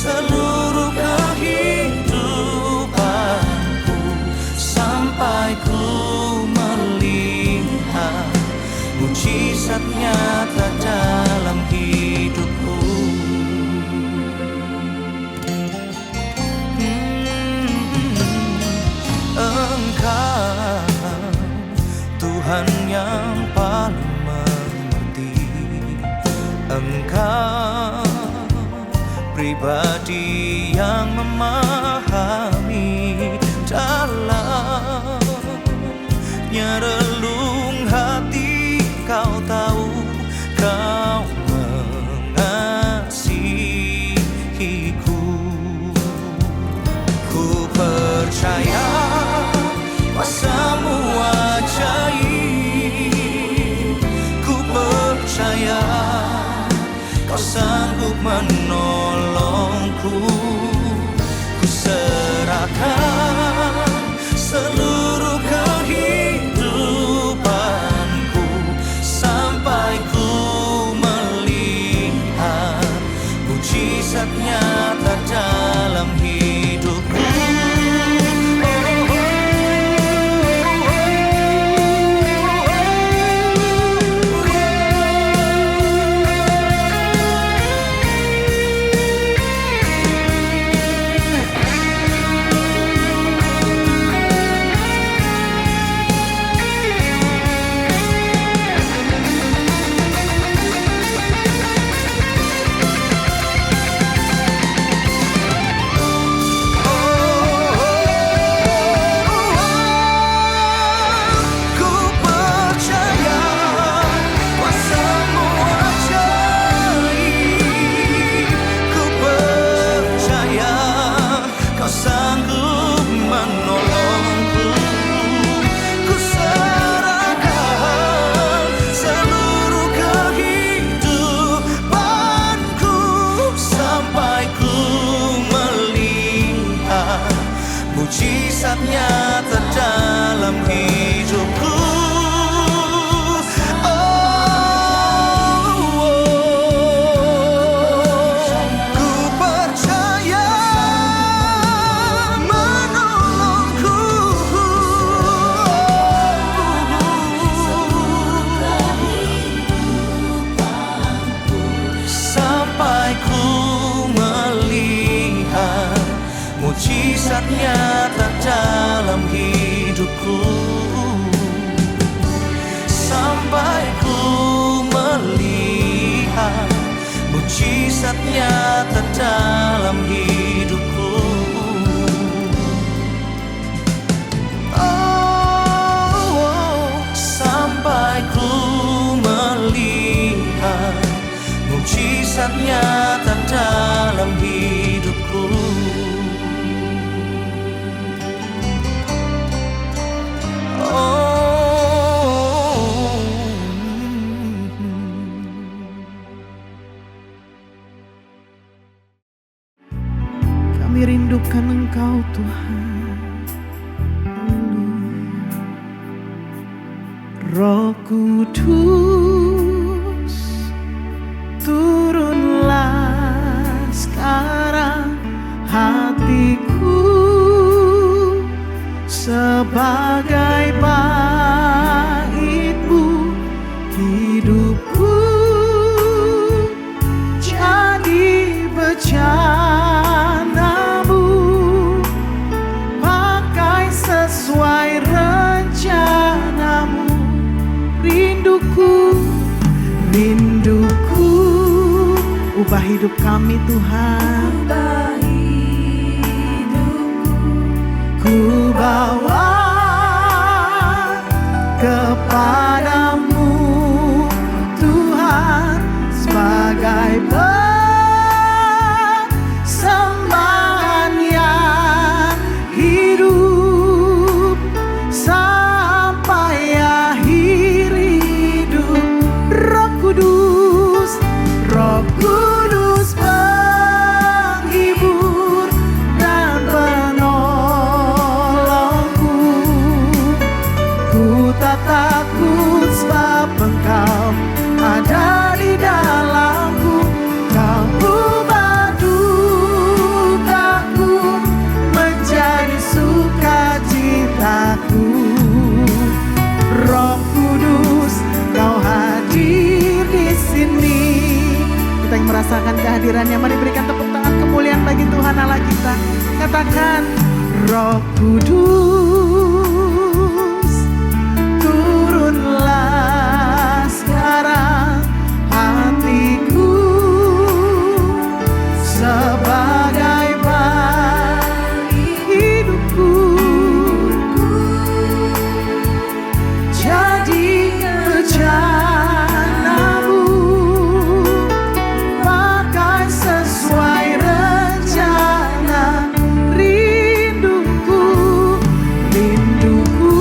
seluruh kehidupanku, sampai ku melihat mujizat nyata dalam hidupku. Engkau Tuhan yang paling mengerti, Engkau pribadi yang memahami dalamnya relung hati. Kau tahu, kau mengasihiku. Ku percaya kuasa-Mu ajaib, ku percaya Kau sanggup menolongku. Ku serahkan seluruh kehidupanku, sampai ku melihat mujizat nyata dalam hidupku. Mujizat nyata dalam hidupku. Ku percaya menolongku, sampai ku melihat mujizat nyata dalam hidupku, sampai ku melihat mujizat nyata dalam hidupku. Sampai ku melihat mujizat nyata dalam hidupku. Kami rindukan Engkau Tuhan. Roh Kudus, turunlah sekarang. Hatiku sebagai bait-Mu, hidupku jadi bencana-Mu, pakai sesuai rencana-Mu. Rinduku, rinduku, ubah hidup kami Tuhan. Ubah hidupku, ku bawa kepadamu Tuhan, sebagai persembahan yang hidup sampai akhir hidup. Roh Kudus, Roh Kudus, penghibur dan penolongku. Ku tak takut sebab Engkau ada di dalamku. rasakan kehadirannya. Mari berikan tepuk tangan kemuliaan bagi Tuhan Allah kita. Katakan, Roh Kudus, turunlah sekarang hatiku sebagai bagi hidupku. Jadi rencanamu, pakai sesuai rencana rinduku, rinduku.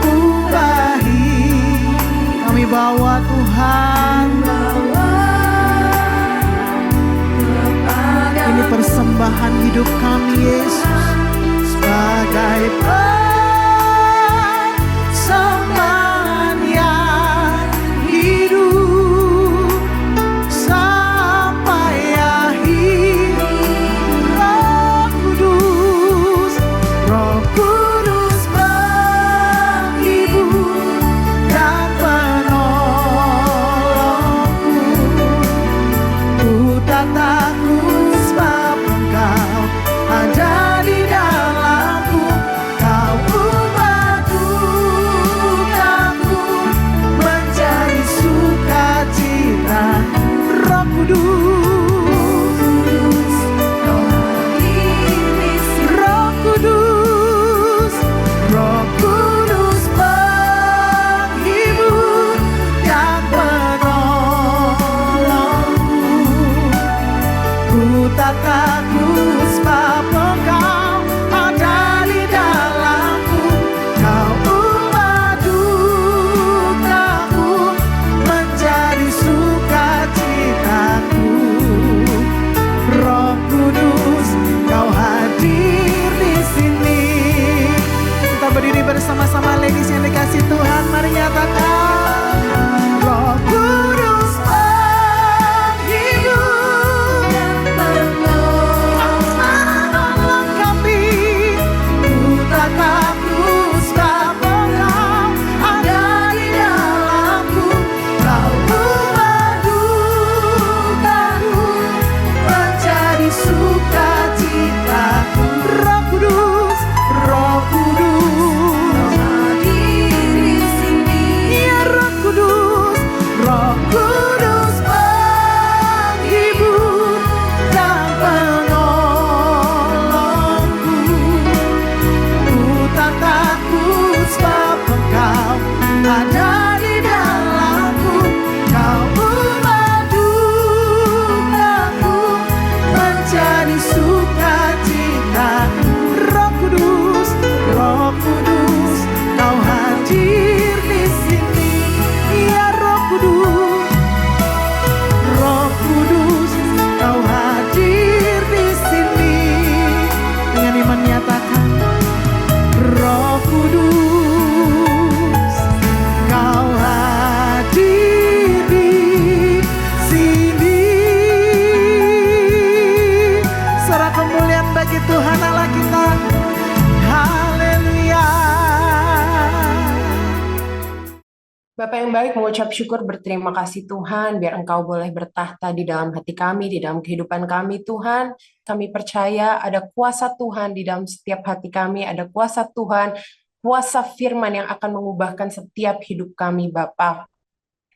Ubahi kami bawa Tuhan, ini persembahan hidup kami Yesus, sebagai persembahan yang hidup sampai akhir. Roh Kudus, Roh Kudus menghibur dan penolongku. Ku tak takut sebab Engkau ada di dalamku. Kau ubah dukaku menjadi sukacita. Roh Kudus, Kau hadir di sini. Roh Kudus, Roh Kudus menghibur dan menolongku. Ku tak takut sebab Engkau ada di dalamku. Kau ubah dukaku menjadi sukacitaku. Roh Kudus, Kau hadir di sini. Kita berdiri bersama-sama ladies yang dikasih Tuhan. Mari nyatakan, Roh Kudus menghibur dan menolong kami. Ku tak takut sebab Engkau ada di dalamku. Kau ubah dukaku menjadi sukacitaku. Roh Kudus, Roh Kudus, hadir di sini. Ya Roh Kudus, Roh Kudus menghibur dan menolongku. Ku tak takut sebab Engkau ada di dalamku. Kau ubah dukaku menjadi sukacitaku. Roh Kudus, Roh Kudus, Kau hadir di sini. Ya Roh Kudus, Roh Kudus, Kau hadir di sini. Dengan iman nyatakan, Roh Kudus, Kau hadir di sini. Sorak kemuliaan bagi Tuhan Allah kita. Haleluya. Bapak yang baik, mengucap syukur berterima kasih Tuhan, biar Engkau boleh bertahta di dalam hati kami, di dalam kehidupan kami Tuhan. Kami percaya ada kuasa Tuhan di dalam setiap hati kami, ada kuasa Tuhan, kuasa firman yang akan mengubahkan setiap hidup kami Bapa.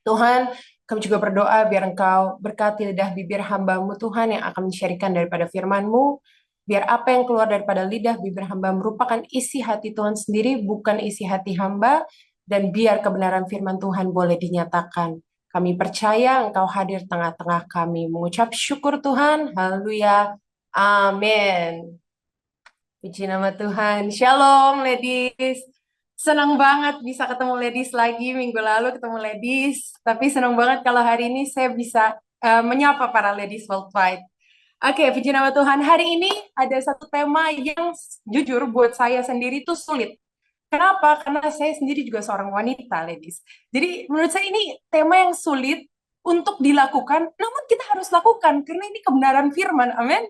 Tuhan, kami juga berdoa biar Engkau berkati lidah bibir hamba-Mu Tuhan yang akan men-sharingkan daripada firman-Mu, biar apa yang keluar daripada lidah bibir hamba merupakan isi hati Tuhan sendiri, bukan isi hati hamba, dan biar kebenaran firman Tuhan boleh dinyatakan. Kami percaya Engkau hadir tengah-tengah kami. Mengucap syukur Tuhan. Haleluya. Amin. Puji nama Tuhan. Shalom ladies. Senang banget bisa ketemu ladies lagi. Minggu lalu ketemu ladies. Tapi senang banget kalau hari ini saya bisa menyapa para ladies worldwide. Oke, puji nama Tuhan. Hari ini ada satu tema yang jujur buat saya sendiri tuh sulit. Kenapa? Karena saya sendiri juga seorang wanita, ladies. Jadi menurut saya ini tema yang sulit untuk dilakukan, namun kita harus lakukan karena ini kebenaran firman. Amin.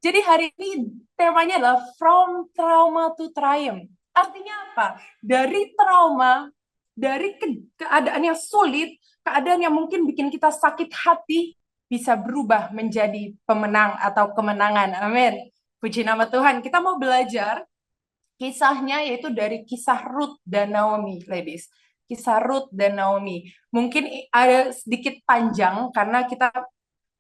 Jadi hari ini temanya adalah From Trauma to Triumph. Artinya apa? Dari trauma, dari keadaan yang sulit, keadaan yang mungkin bikin kita sakit hati bisa berubah menjadi pemenang atau kemenangan. Amin. Puji nama Tuhan. Kita mau belajar kisahnya, yaitu dari kisah Ruth dan Naomi, ladies. Kisah Ruth dan Naomi. Mungkin ada sedikit panjang karena kita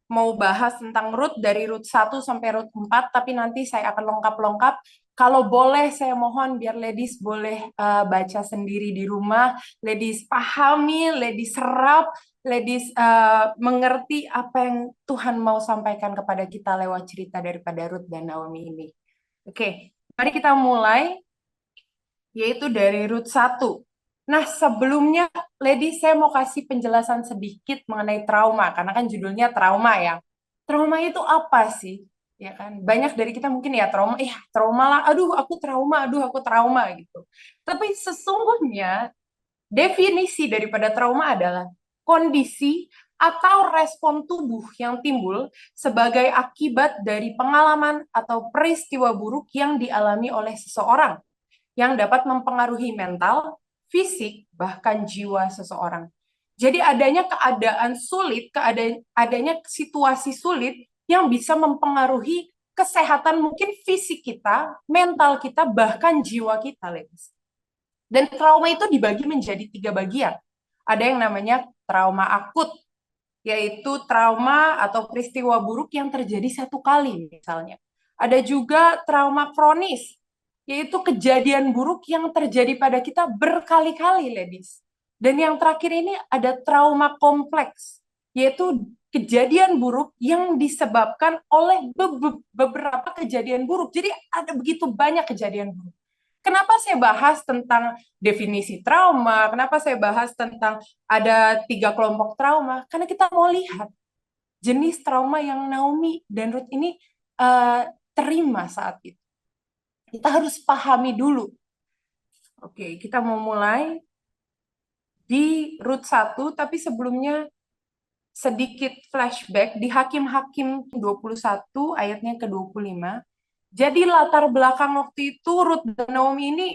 mau bahas tentang Ruth dari Ruth 1 sampai Ruth 4, tapi nanti saya akan lengkap-lengkap. Kalau boleh saya mohon biar ladies boleh baca sendiri di rumah, ladies pahami, ladies serap, ladies mengerti apa yang Tuhan mau sampaikan kepada kita lewat cerita daripada Ruth dan Naomi ini. Oke, mari kita mulai, yaitu dari Ruth 1. Nah, sebelumnya, Lady, saya mau kasih penjelasan sedikit mengenai trauma, karena kan judulnya trauma ya. Trauma itu apa sih? Ya kan, banyak dari kita mungkin ya trauma lah, aduh aku trauma gitu. Tapi sesungguhnya definisi daripada trauma adalah kondisi atau respon tubuh yang timbul sebagai akibat dari pengalaman atau peristiwa buruk yang dialami oleh seseorang yang dapat mempengaruhi mental, fisik, bahkan jiwa seseorang. Jadi adanya keadaan sulit, adanya situasi sulit yang bisa mempengaruhi kesehatan mungkin fisik kita, mental kita, bahkan jiwa kita, ladies. Dan trauma itu dibagi menjadi 3 bagian. Ada yang namanya trauma akut, yaitu trauma atau peristiwa buruk yang terjadi satu kali misalnya. Ada juga trauma kronis, yaitu kejadian buruk yang terjadi pada kita berkali-kali, ladies. Dan yang terakhir ini ada trauma kompleks, yaitu kejadian buruk yang disebabkan oleh beberapa kejadian buruk. Jadi ada begitu banyak kejadian buruk. Kenapa saya bahas tentang definisi trauma? Kenapa saya bahas tentang ada 3 kelompok trauma? Karena kita mau lihat jenis trauma yang Naomi dan Ruth ini terima saat itu. Kita harus pahami dulu. Oke, kita mau mulai di Ruth 1, tapi sebelumnya sedikit flashback di Hakim-Hakim 21 ayatnya ke-25. Jadi latar belakang waktu itu Ruth dan Naomi ini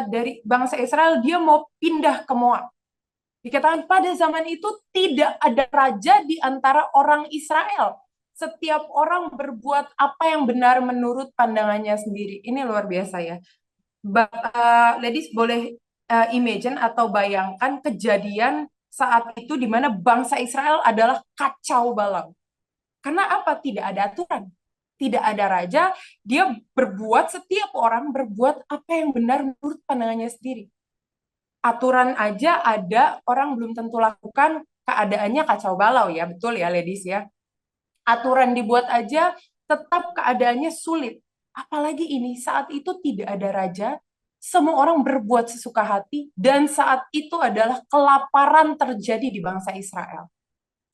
dari bangsa Israel, dia mau pindah ke Moab. Dikatakan pada zaman itu tidak ada raja di antara orang Israel. Setiap orang berbuat apa yang benar menurut pandangannya sendiri. Ini luar biasa ya. Ladies boleh imagine atau bayangkan kejadian saat itu di mana bangsa Israel adalah kacau balau. Karena apa? Tidak ada aturan. Tidak ada raja, dia setiap orang berbuat apa yang benar menurut pandangannya sendiri. Aturan aja ada, orang belum tentu lakukan, keadaannya kacau balau ya, betul ya ladies ya. Aturan dibuat aja, tetap keadaannya sulit. Apalagi ini, saat itu tidak ada raja, semua orang berbuat sesuka hati, dan saat itu adalah kelaparan terjadi di bangsa Israel.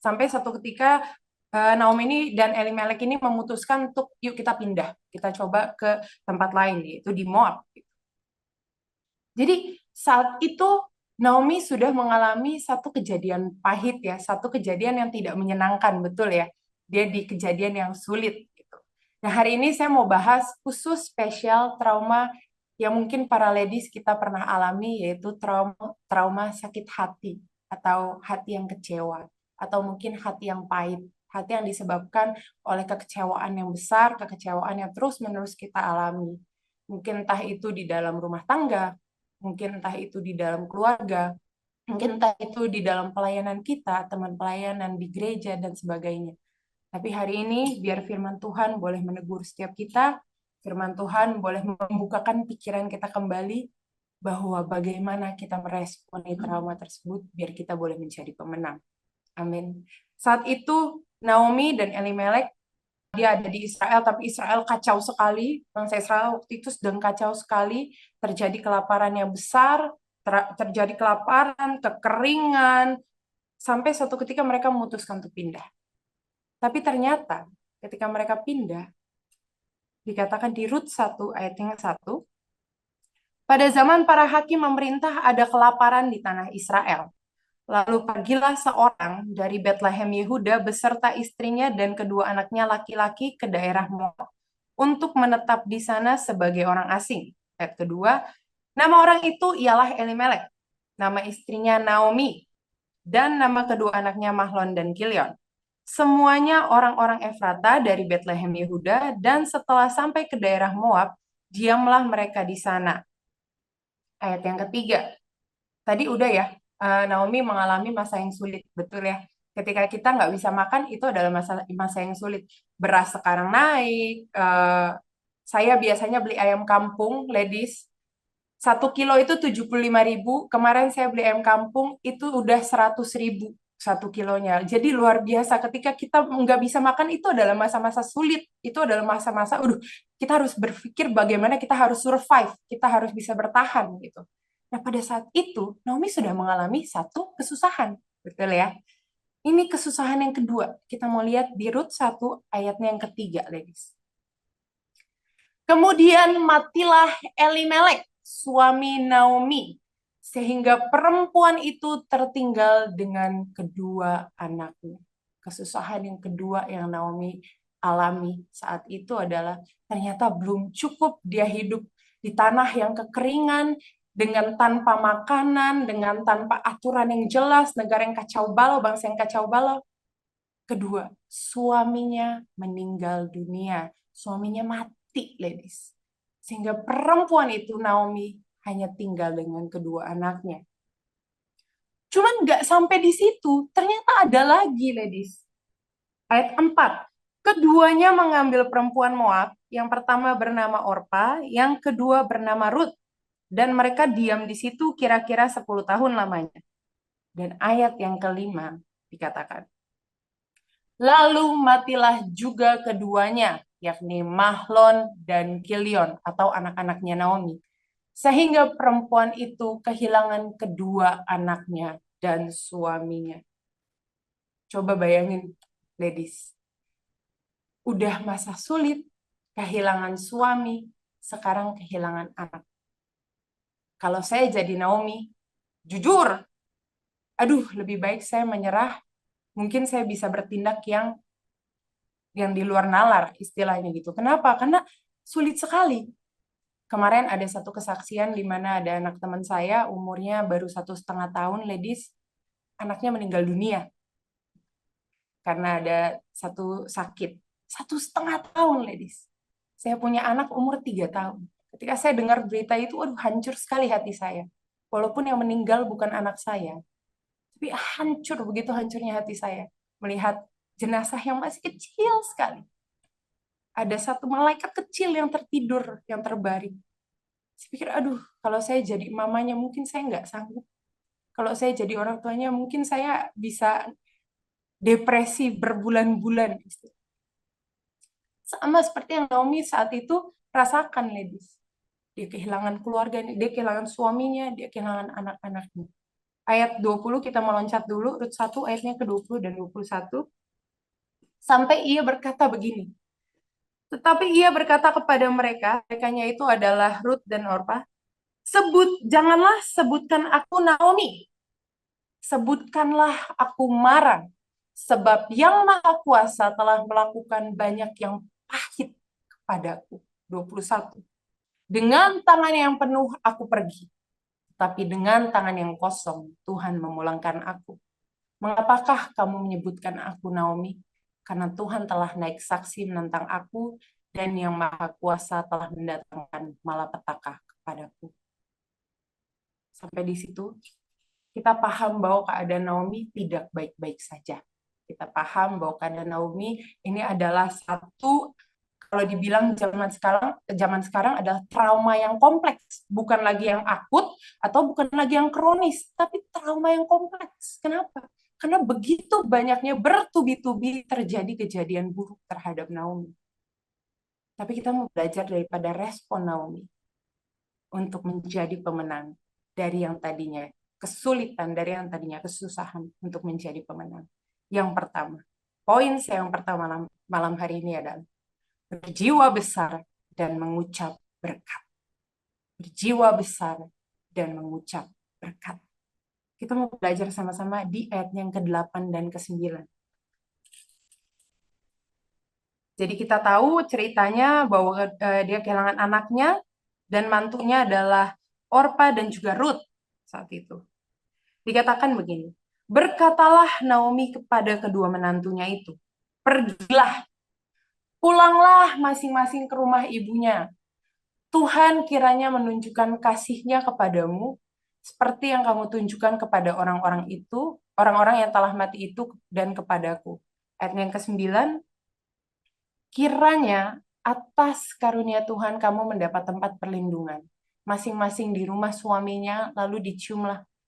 Sampai satu ketika, Naomi ini dan Elimelek ini memutuskan untuk yuk kita pindah, kita coba ke tempat lain, yaitu di Moab. Jadi saat itu Naomi sudah mengalami satu kejadian pahit ya, satu kejadian yang tidak menyenangkan, betul ya. Dia di kejadian yang sulit gitu. Nah, hari ini saya mau bahas khusus spesial trauma yang mungkin para ladies kita pernah alami, yaitu trauma sakit hati atau hati yang kecewa atau mungkin hati yang pahit, hati yang disebabkan oleh kekecewaan yang besar, kekecewaan yang terus-menerus kita alami. Mungkin entah itu di dalam rumah tangga, mungkin entah itu di dalam keluarga, mungkin entah itu di dalam pelayanan kita, teman pelayanan di gereja, dan sebagainya. Tapi hari ini, biar firman Tuhan boleh menegur setiap kita, firman Tuhan boleh membukakan pikiran kita kembali, bahwa bagaimana kita meresponi trauma tersebut, biar kita boleh menjadi pemenang. Amin. Saat itu, Naomi dan Elimelek, dia ada di Israel, tapi Israel kacau sekali. Bangsa Israel waktu itu sedang kacau sekali. Terjadi kelaparan yang besar, terjadi kelaparan, kekeringan, sampai suatu ketika mereka memutuskan untuk pindah. Tapi ternyata ketika mereka pindah, dikatakan di Rut 1 ayat yang 1, pada zaman para hakim memerintah ada kelaparan di tanah Israel. Lalu pergilah seorang dari Betlehem Yehuda beserta istrinya dan kedua anaknya laki-laki ke daerah Moab untuk menetap di sana sebagai orang asing. Ayat kedua, nama orang itu ialah Elimelek, nama istrinya Naomi. dan nama kedua anaknya Mahlon dan Kilion. Semuanya orang-orang Efrata dari Betlehem Yehuda, dan setelah sampai ke daerah Moab, diamlah mereka di sana. Ayat yang ketiga, tadi udah ya, Naomi mengalami masa yang sulit, betul ya. Ketika kita nggak bisa makan, itu adalah masa yang sulit. Beras sekarang naik, saya biasanya beli ayam kampung, ladies, 1 kilo itu 75.000. Kemarin saya beli ayam kampung itu udah 100.000 1 kilonya. Jadi luar biasa ketika kita nggak bisa makan, itu adalah masa-masa sulit. Itu adalah masa-masa, kita harus berpikir bagaimana kita harus survive, kita harus bisa bertahan gitu. Nah pada saat itu Naomi sudah mengalami satu kesusahan, betul ya. Ini kesusahan yang kedua. Kita mau lihat di Rut 1 ayatnya yang ketiga, ladies. Kemudian matilah Elimelek, suami Naomi, sehingga perempuan itu tertinggal dengan kedua anaknya. Kesusahan yang kedua yang Naomi alami saat itu adalah ternyata belum cukup dia hidup di tanah yang kekeringan, dengan tanpa makanan, dengan tanpa aturan yang jelas, negara yang kacau balau, bangsa yang kacau balau. Kedua, suaminya meninggal dunia, suaminya mati, ladies. Sehingga perempuan itu, Naomi, hanya tinggal dengan kedua anaknya. Cuman nggak sampai di situ, ternyata ada lagi, ladies. Ayat 4. Keduanya mengambil perempuan Moab, yang pertama bernama Orpa, yang kedua bernama Rut, dan mereka diam di situ kira-kira 10 tahun lamanya. Dan ayat yang kelima dikatakan, lalu matilah juga keduanya, yakni Mahlon dan Kilion, atau anak-anaknya Naomi. Sehingga perempuan itu kehilangan kedua anaknya dan suaminya. Coba bayangin, ladies. Udah masa sulit, kehilangan suami, sekarang kehilangan anak. Kalau saya jadi Naomi, jujur, lebih baik saya menyerah. Mungkin saya bisa bertindak yang di luar nalar, istilahnya gitu. Kenapa? Karena sulit sekali. Kemarin ada satu kesaksian di mana ada anak teman saya, umurnya baru 1,5 tahun, ladies, anaknya meninggal dunia karena ada satu sakit. 1,5 tahun, ladies. Saya punya anak umur 3 tahun. Ketika saya dengar berita itu, hancur sekali hati saya. Walaupun yang meninggal bukan anak saya, tapi hancur, begitu hancurnya hati saya melihat jenazah yang masih kecil sekali. Ada satu malaikat kecil yang tertidur, yang terbaring. Saya pikir, kalau saya jadi mamanya mungkin saya nggak sanggup. Kalau saya jadi orang tuanya mungkin saya bisa depresi berbulan-bulan. Sama seperti yang Naomi saat itu rasakan, ladies. Dia kehilangan keluarganya, dia kehilangan suaminya, dia kehilangan anak-anaknya. Ayat 20 kita meloncat dulu, Rut 1 ayatnya ke-20 dan 21. Sampai ia berkata begini. Tetapi ia berkata kepada mereka, merekanya itu adalah Rut dan Orpa, janganlah sebutkan aku Naomi. Sebutkanlah aku Mara, sebab Yang Maha Kuasa telah melakukan banyak yang pahit kepadaku. 21. Dengan tangan yang penuh aku pergi, tapi dengan tangan yang kosong Tuhan memulangkan aku. Mengapakah kamu menyebutkan aku Naomi? Karena Tuhan telah naik saksi menentang aku, dan Yang Maha Kuasa telah mendatangkan malapetaka kepadaku. Sampai di situ, kita paham bahwa keadaan Naomi tidak baik-baik saja. Kita paham bahwa keadaan Naomi ini adalah satu, kalau dibilang zaman sekarang adalah trauma yang kompleks, bukan lagi yang akut atau bukan lagi yang kronis, tapi trauma yang kompleks. Kenapa? Karena begitu banyaknya bertubi-tubi terjadi kejadian buruk terhadap Naomi. Tapi kita mau belajar daripada respon Naomi untuk menjadi pemenang dari yang tadinya kesulitan, dari yang tadinya kesusahan, untuk menjadi pemenang. Yang pertama, poin saya yang pertama malam hari ini adalah berjiwa besar dan mengucap berkat. Berjiwa besar dan mengucap berkat. Kita mau belajar sama-sama di ayat yang ke-8 dan ke-9. Jadi kita tahu ceritanya bahwa dia kehilangan anaknya dan mantunya adalah Orpa dan juga Rut saat itu. Dikatakan begini, Berkatalah Naomi kepada kedua menantunya itu, "Pergilah, pulanglah masing-masing ke rumah ibunya. Tuhan kiranya menunjukkan kasih-Nya kepadamu, seperti yang kamu tunjukkan kepada orang-orang itu, orang-orang yang telah mati itu, dan kepadaku." Ayat yang ke-9, "Kiranya atas karunia Tuhan kamu mendapat tempat perlindungan, masing-masing di rumah suaminya, lalu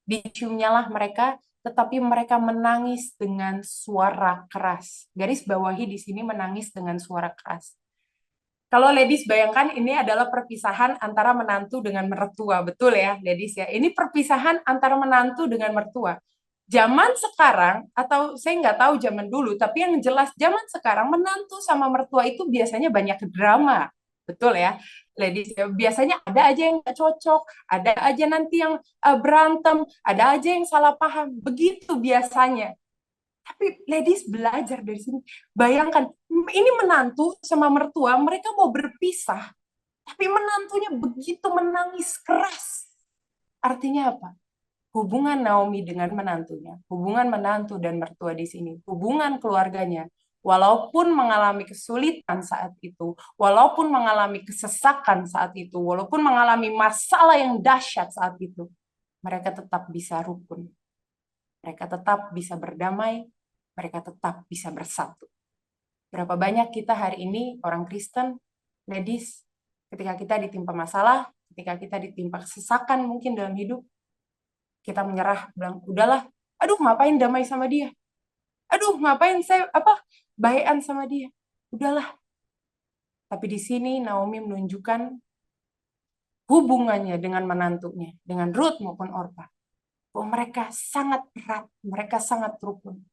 diciumnyalah mereka, tetapi mereka menangis dengan suara keras." Garis bawahi di sini, menangis dengan suara keras. Kalau ladies bayangkan ini adalah perpisahan antara menantu dengan mertua, betul ya ladies ya? Ini perpisahan antara menantu dengan mertua. Zaman sekarang, atau saya nggak tahu zaman dulu, tapi yang jelas zaman sekarang menantu sama mertua itu biasanya banyak drama, betul ya ladies ya? Biasanya ada aja yang nggak cocok, ada aja nanti yang berantem, ada aja yang salah paham, begitu biasanya. Tapi ladies belajar dari sini. Bayangkan, ini menantu sama mertua, mereka mau berpisah, tapi menantunya begitu menangis keras. Artinya apa? Hubungan Naomi dengan menantunya, hubungan menantu dan mertua di sini, hubungan keluarganya, walaupun mengalami kesulitan saat itu, walaupun mengalami kesesakan saat itu, walaupun mengalami masalah yang dahsyat saat itu, mereka tetap bisa rukun. Mereka tetap bisa berdamai, mereka tetap bisa bersatu. Berapa banyak kita hari ini orang Kristen, ladies, ketika kita ditimpa masalah, ketika kita ditimpa kesesakan mungkin dalam hidup, kita menyerah, bilang, udahlah, aduh ngapain damai sama dia? Aduh ngapain saya baikan sama dia? Udahlah. Tapi di sini Naomi menunjukkan hubungannya dengan menantunya, dengan Ruth maupun Orpa, bahwa mereka sangat erat, mereka sangat rukun.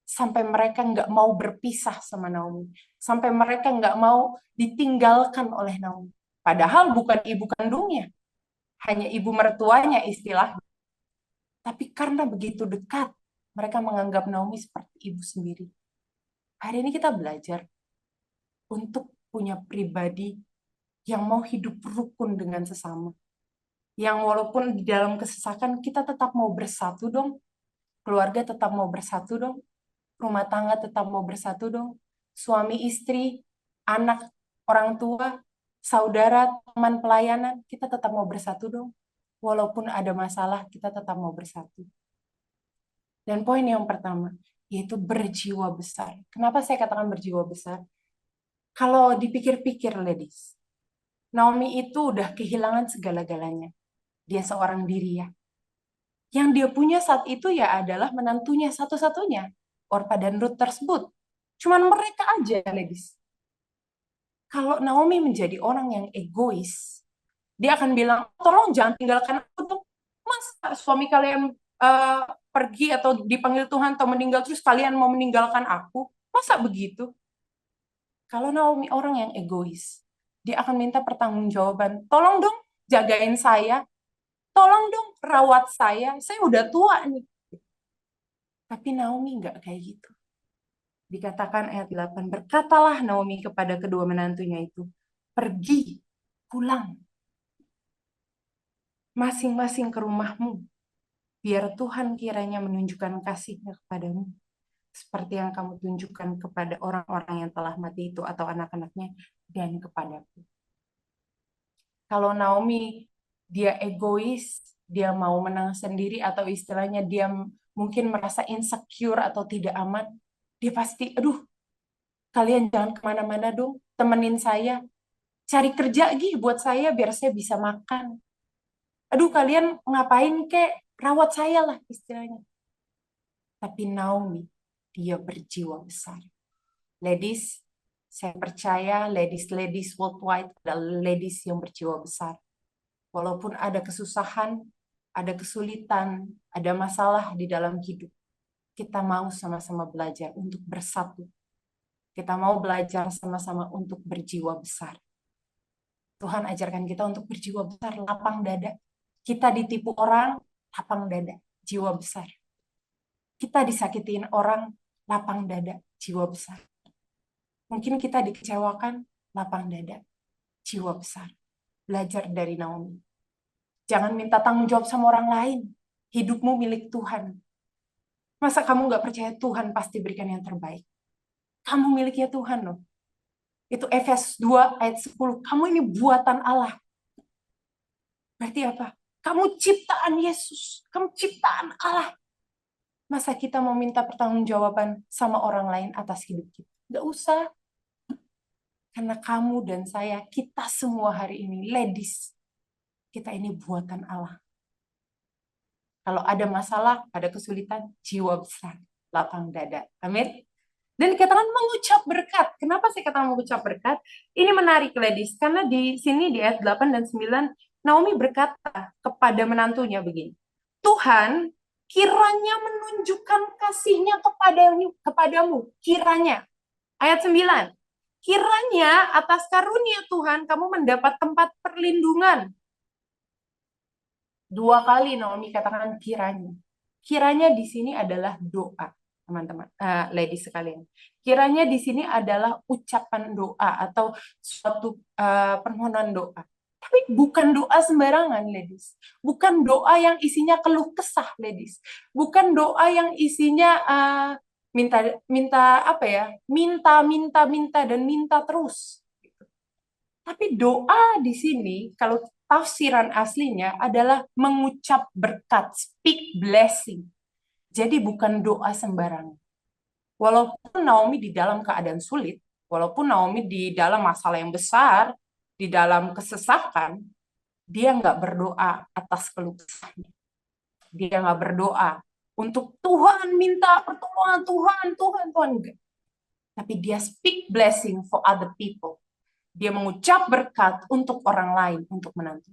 Sampai mereka nggak mau berpisah sama Naomi. Sampai mereka nggak mau ditinggalkan oleh Naomi. Padahal bukan ibu kandungnya. Hanya ibu mertuanya istilah. Tapi karena begitu dekat, mereka menganggap Naomi seperti ibu sendiri. Hari ini kita belajar untuk punya pribadi yang mau hidup rukun dengan sesama. Yang walaupun di dalam kesesakan kita tetap mau bersatu dong. Keluarga tetap mau bersatu dong. Rumah tangga tetap mau bersatu dong. Suami istri, anak, orang tua, saudara, teman pelayanan, kita tetap mau bersatu dong. Walaupun ada masalah, kita tetap mau bersatu. Dan poin yang pertama, yaitu berjiwa besar. Kenapa saya katakan berjiwa besar? Kalau dipikir-pikir, ladies, Naomi itu udah kehilangan segala-galanya. Dia seorang diri ya. Yang dia punya saat itu ya adalah menantunya satu-satunya, Orpa dan Ruth tersebut. Cuman mereka aja, ladies. Kalau Naomi menjadi orang yang egois, dia akan bilang, tolong jangan tinggalkan aku tuh. Masa suami kalian pergi atau dipanggil Tuhan atau meninggal, terus kalian mau meninggalkan aku? Masa begitu? Kalau Naomi orang yang egois, dia akan minta pertanggungjawaban. Tolong dong jagain saya. Tolong dong rawat saya udah tua nih. Tapi Naomi nggak kayak gitu. Dikatakan ayat 8, berkatalah Naomi kepada kedua menantunya itu, pergi, pulang, masing-masing ke rumahmu, biar Tuhan kiranya menunjukkan kasih-Nya kepadamu, seperti yang kamu tunjukkan kepada orang-orang yang telah mati itu atau anak-anaknya, dan kepadaku. Kalau Naomi, dia egois, dia mau menang sendiri, atau istilahnya dia mungkin merasa insecure atau tidak aman, dia pasti, aduh, kalian jangan kemana-mana dong, temenin saya. Cari kerja gih buat saya biar saya bisa makan. Aduh, kalian ngapain kek? Rawat saya lah istilahnya. Tapi Naomi, dia berjiwa besar. Ladies, saya percaya ladies worldwide adalah ladies yang berjiwa besar. Walaupun ada kesusahan, ada kesulitan, ada masalah di dalam hidup, kita mau sama-sama belajar untuk bersatu. Kita mau belajar sama-sama untuk berjiwa besar. Tuhan ajarkan kita untuk berjiwa besar, lapang dada. Kita ditipu orang, lapang dada, jiwa besar. Kita disakitin orang, lapang dada, jiwa besar. Mungkin kita dikecewakan, lapang dada, jiwa besar. Belajar dari Naomi. Jangan minta tanggung jawab sama orang lain. Hidupmu milik Tuhan. Masa kamu nggak percaya Tuhan pasti berikan yang terbaik? Kamu miliknya Tuhan loh. Itu Efesus 2 ayat 10. Kamu ini buatan Allah. Berarti apa? Kamu ciptaan Yesus. Kamu ciptaan Allah. Masa kita mau minta pertanggungjawaban sama orang lain atas hidup kita? Nggak usah. Karena kamu dan saya, kita semua hari ini, ladies, kita ini buatan Allah. Kalau ada masalah, ada kesulitan, jiwa besar, lapang dada. Amin. Dan dikatakan mengucap berkat. Kenapa saya katakan mengucap berkat? Ini menarik, ladies. Karena di sini di ayat 8 dan 9, Naomi berkata kepada menantunya begini. Tuhan kiranya menunjukkan kasihnya kepadamu. Kiranya. Ayat 9. Kiranya atas karunia Tuhan kamu mendapat tempat perlindungan. 2 kali Naomi katakan kiranya. Kiranya di sini adalah doa, teman-teman, ladies sekalian. Kiranya di sini adalah ucapan doa atau suatu permohonan doa. Tapi bukan doa sembarangan, ladies. Bukan doa yang isinya keluh kesah, ladies. Bukan doa yang isinya minta apa ya? Minta dan minta terus. Tapi doa di sini kalau tafsiran aslinya adalah mengucap berkat, speak blessing. Jadi bukan doa sembarangan. Walaupun Naomi di dalam keadaan sulit, walaupun Naomi di dalam masalah yang besar, di dalam kesesakan, dia nggak berdoa atas keluh kesahnya. Dia nggak berdoa untuk Tuhan minta pertolongan, Tuhan. Enggak. Tapi dia speak blessing for other people. Dia mengucap berkat untuk orang lain, untuk menantu.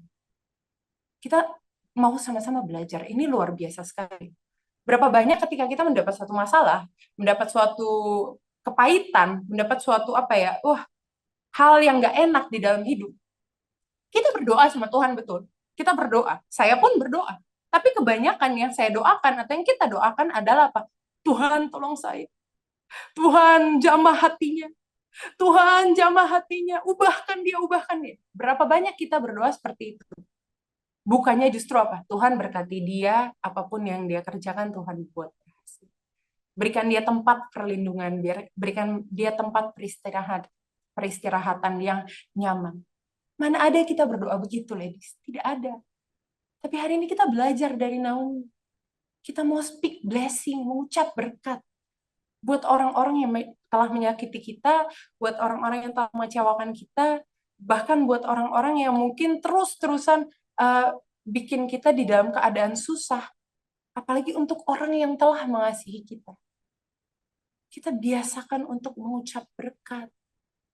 Kita mau sama-sama belajar. Ini luar biasa sekali. Berapa banyak ketika kita mendapat satu masalah, mendapat suatu kepahitan, mendapat suatu hal yang nggak enak di dalam hidup. Kita berdoa sama Tuhan, betul. Kita berdoa. Saya pun berdoa. Tapi kebanyakan yang saya doakan atau yang kita doakan adalah apa? Tuhan tolong saya. Tuhan jamah hatinya. Tuhan jamah hatinya. Ubahkan dia. Berapa banyak kita berdoa seperti itu? Bukannya justru apa? Tuhan berkati dia, apapun yang dia kerjakan Tuhan buat berhasil. Berikan dia tempat perlindungan, berikan dia tempat peristirahatan yang nyaman. Mana ada kita berdoa begitu, ladies? Tidak ada. Tapi hari ini kita belajar dari Naomi. Kita mau speak blessing, mengucap berkat. Buat orang-orang yang telah menyakiti kita, buat orang-orang yang telah mengecewakan kita, bahkan buat orang-orang yang mungkin terus-terusan bikin kita di dalam keadaan susah. Apalagi untuk orang yang telah mengasihi kita. Kita biasakan untuk mengucap berkat.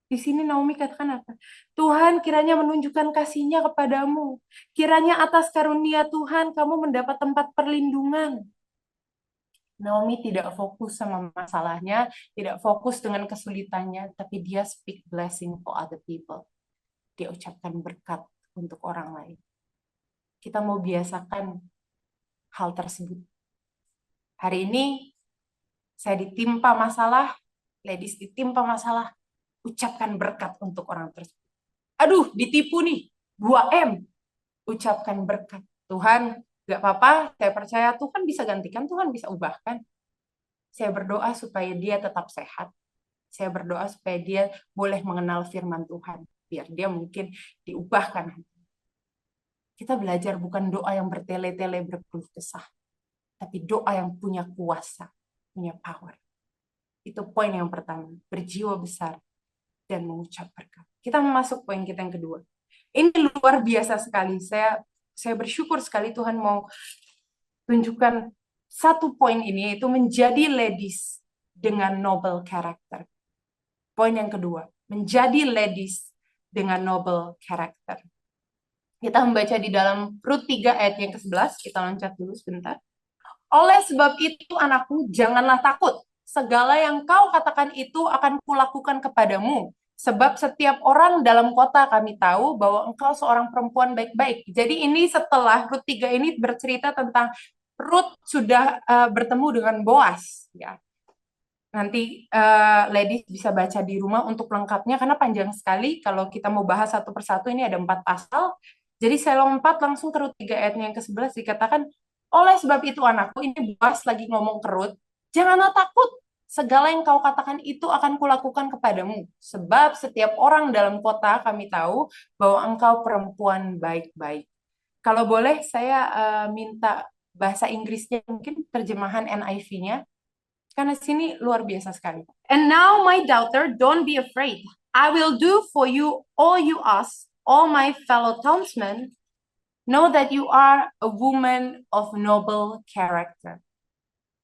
Di sini Naomi katakan apa? Tuhan kiranya menunjukkan kasih-Nya kepadamu. Kiranya atas karunia Tuhan kamu mendapat tempat perlindungan. Naomi tidak fokus sama masalahnya, tidak fokus dengan kesulitannya, tapi dia speak blessing for other people. Dia ucapkan berkat untuk orang lain. Kita mau biasakan hal tersebut. Hari ini saya ditimpa masalah, ladies ditimpa masalah, ucapkan berkat untuk orang tersebut. Aduh, ditipu nih, 2M. Ucapkan berkat. Tuhan, gak apa-apa, saya percaya Tuhan bisa gantikan, Tuhan bisa ubahkan. Saya berdoa supaya dia tetap sehat. Saya berdoa supaya dia boleh mengenal firman Tuhan. Biar dia mungkin diubahkan. Kita belajar bukan doa yang bertele-tele berkeluh kesah. Tapi doa yang punya kuasa, punya power. Itu poin yang pertama, berjiwa besar dan mengucap berkat. Kita masuk poin kita yang kedua. Ini luar biasa sekali. Saya bersyukur sekali Tuhan mau tunjukkan satu poin ini, yaitu menjadi ladies dengan noble character. Poin yang kedua, menjadi ladies dengan noble character. Kita membaca di dalam Rut 3 ayat yang ke-11, kita loncat dulu sebentar. Oleh sebab itu anakku, janganlah takut. Segala yang kau katakan itu akan kulakukan kepadamu. Sebab setiap orang dalam kota kami tahu bahwa engkau seorang perempuan baik-baik. Jadi ini setelah Rut 3 ini bercerita tentang Rut sudah bertemu dengan Boas. Ya. Nanti ladies bisa baca di rumah untuk lengkapnya karena panjang sekali. Kalau kita mau bahas satu persatu ini ada 4 pasal. Jadi saya lompat langsung ke Rut 3 ayatnya yang ke-11 dikatakan Oleh sebab itu anakku, ini Boas lagi ngomong ke Rut, janganlah takut, segala yang kau katakan itu akan kulakukan kepadamu. Sebab setiap orang dalam kota kami tahu bahwa engkau perempuan baik-baik. Kalau boleh saya minta bahasa Inggrisnya, mungkin terjemahan NIV-nya, karena sini luar biasa sekali. And now my daughter, don't be afraid. I will do for you all you ask, all my fellow townsmen. Know that you are a woman of noble character.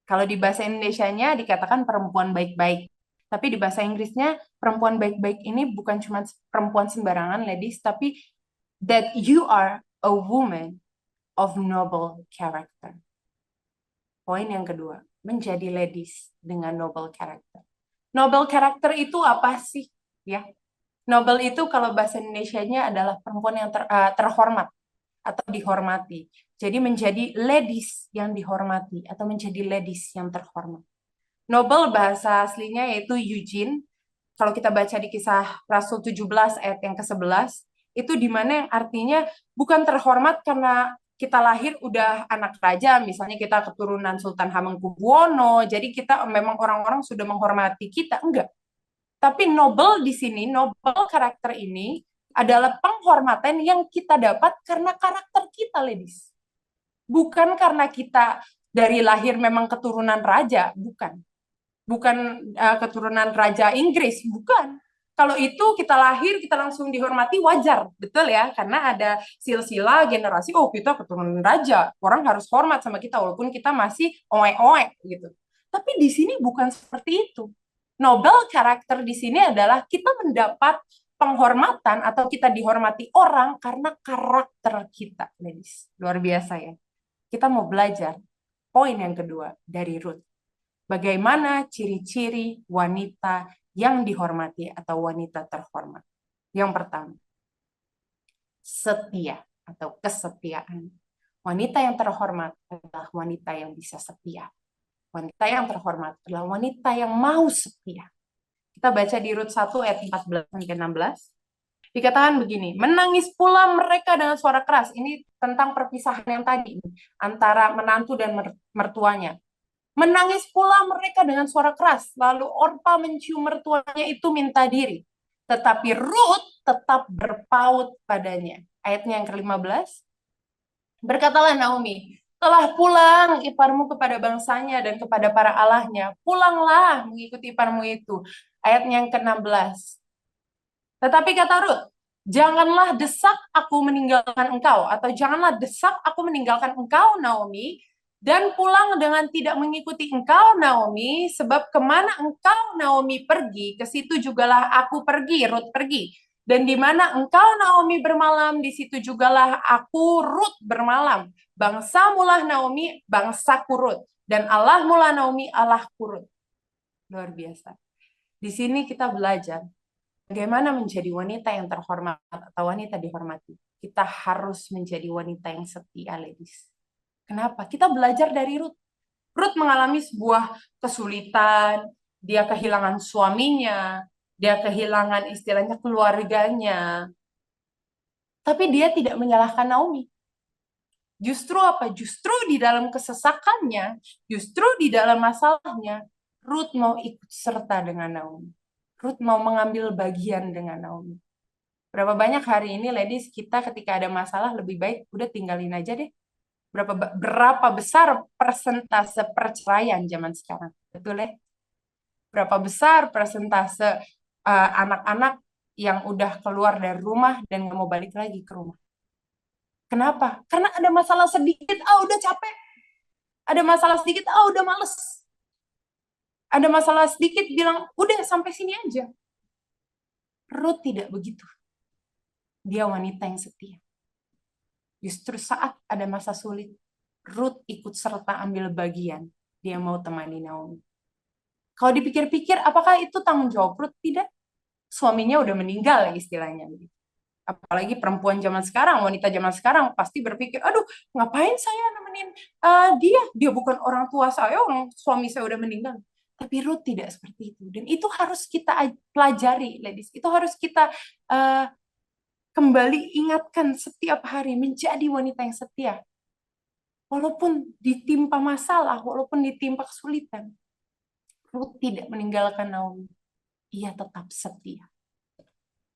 Kalau di bahasa Indonesianya dikatakan perempuan baik-baik. Tapi di bahasa Inggrisnya perempuan baik-baik ini bukan cuma perempuan sembarangan, ladies, tapi that you are a woman of noble character. Poin yang kedua, menjadi ladies dengan noble character. Noble character itu apa sih? Ya, noble itu kalau bahasa Indonesianya adalah perempuan yang terhormat atau dihormati. Jadi menjadi ladies yang dihormati atau menjadi ladies yang terhormat. Noble bahasa aslinya yaitu Eugene. Kalau kita baca di Kisah Rasul 17 ayat yang ke-11, itu di mana yang artinya bukan terhormat karena kita lahir udah anak raja, misalnya kita keturunan Sultan Hamengkubuwono, jadi kita memang orang-orang sudah menghormati kita, enggak. Tapi noble di sini, noble karakter ini adalah penghormatan yang kita dapat karena karakter kita, ladies. Bukan karena kita dari lahir memang keturunan raja, bukan. Bukan keturunan raja Inggris, bukan. Kalau itu kita lahir, kita langsung dihormati, wajar, betul ya? Karena ada silsilah generasi, oh kita keturunan raja, orang harus hormat sama kita, walaupun kita masih oek-oek gitu. Tapi di sini bukan seperti itu. Noble karakter di sini adalah kita mendapat penghormatan atau kita dihormati orang karena karakter kita, ladies. Luar biasa ya. Kita mau belajar poin yang kedua dari Ruth. Bagaimana ciri-ciri wanita yang dihormati atau wanita terhormat? Yang pertama, setia atau kesetiaan. Wanita yang terhormat adalah wanita yang bisa setia. Wanita yang terhormat adalah wanita yang mau setia. Kita baca di Rut 1 ayat 14-16. Dikatakan begini, menangis pula mereka dengan suara keras. Ini tentang perpisahan yang tadi antara menantu dan mertuanya. Menangis pula mereka dengan suara keras. Lalu Orpa mencium mertuanya itu minta diri. Tetapi Ruth tetap berpaut padanya. Ayatnya yang ke-15. Berkatalah Naomi, telah pulang iparmu kepada bangsanya dan kepada para allahnya. Pulanglah mengikuti iparmu itu. Ayatnya yang ke-16. Tetapi kata Ruth, janganlah desak aku meninggalkan engkau. Atau janganlah desak aku meninggalkan engkau, Naomi. Dan pulang dengan tidak mengikuti engkau, Naomi, sebab kemana engkau, Naomi, pergi, ke situ jugalah aku pergi, Ruth pergi. Dan di mana engkau, Naomi, bermalam, di situ jugalah aku, Ruth, bermalam. Bangsa mulah Naomi, bangsaku Ruth. Dan Allah mulah Naomi, Allahku Ruth. Luar biasa. Di sini kita belajar bagaimana menjadi wanita yang terhormat atau wanita dihormati. Kita harus menjadi wanita yang setia, ladies. Kenapa? Kita belajar dari Ruth. Ruth mengalami sebuah kesulitan, dia kehilangan suaminya, dia kehilangan istilahnya keluarganya. Tapi dia tidak menyalahkan Naomi. Justru apa? Justru di dalam kesesakannya, justru di dalam masalahnya, Ruth mau ikut serta dengan Naomi. Ruth mau mengambil bagian dengan Naomi. Berapa banyak hari ini, ladies, kita ketika ada masalah lebih baik udah tinggalin aja deh. Berapa besar persentase perceraian zaman sekarang, betul ya? Berapa besar persentase anak-anak yang udah keluar dari rumah dan nggak mau balik lagi ke rumah? Kenapa? Karena ada masalah sedikit, udah capek. Ada masalah sedikit, udah males. Ada masalah sedikit, bilang udah sampai sini aja. Ruth tidak begitu. Dia wanita yang setia. Justru saat ada masa sulit, Ruth ikut serta ambil bagian. Dia mau temani Naomi. Kalau dipikir-pikir, apakah itu tanggung jawab Ruth? Tidak. Suaminya udah meninggal istilahnya. Apalagi perempuan zaman sekarang, wanita zaman sekarang pasti berpikir, aduh ngapain saya nemenin dia? Dia bukan orang tua saya, suami saya udah meninggal. Tapi Ruth tidak seperti itu. Dan itu harus kita pelajari, ladies. Itu harus kita kembali ingatkan setiap hari, menjadi wanita yang setia. Walaupun ditimpa masalah, walaupun ditimpa kesulitan, Ruth tidak meninggalkan Naomi. Ia tetap setia.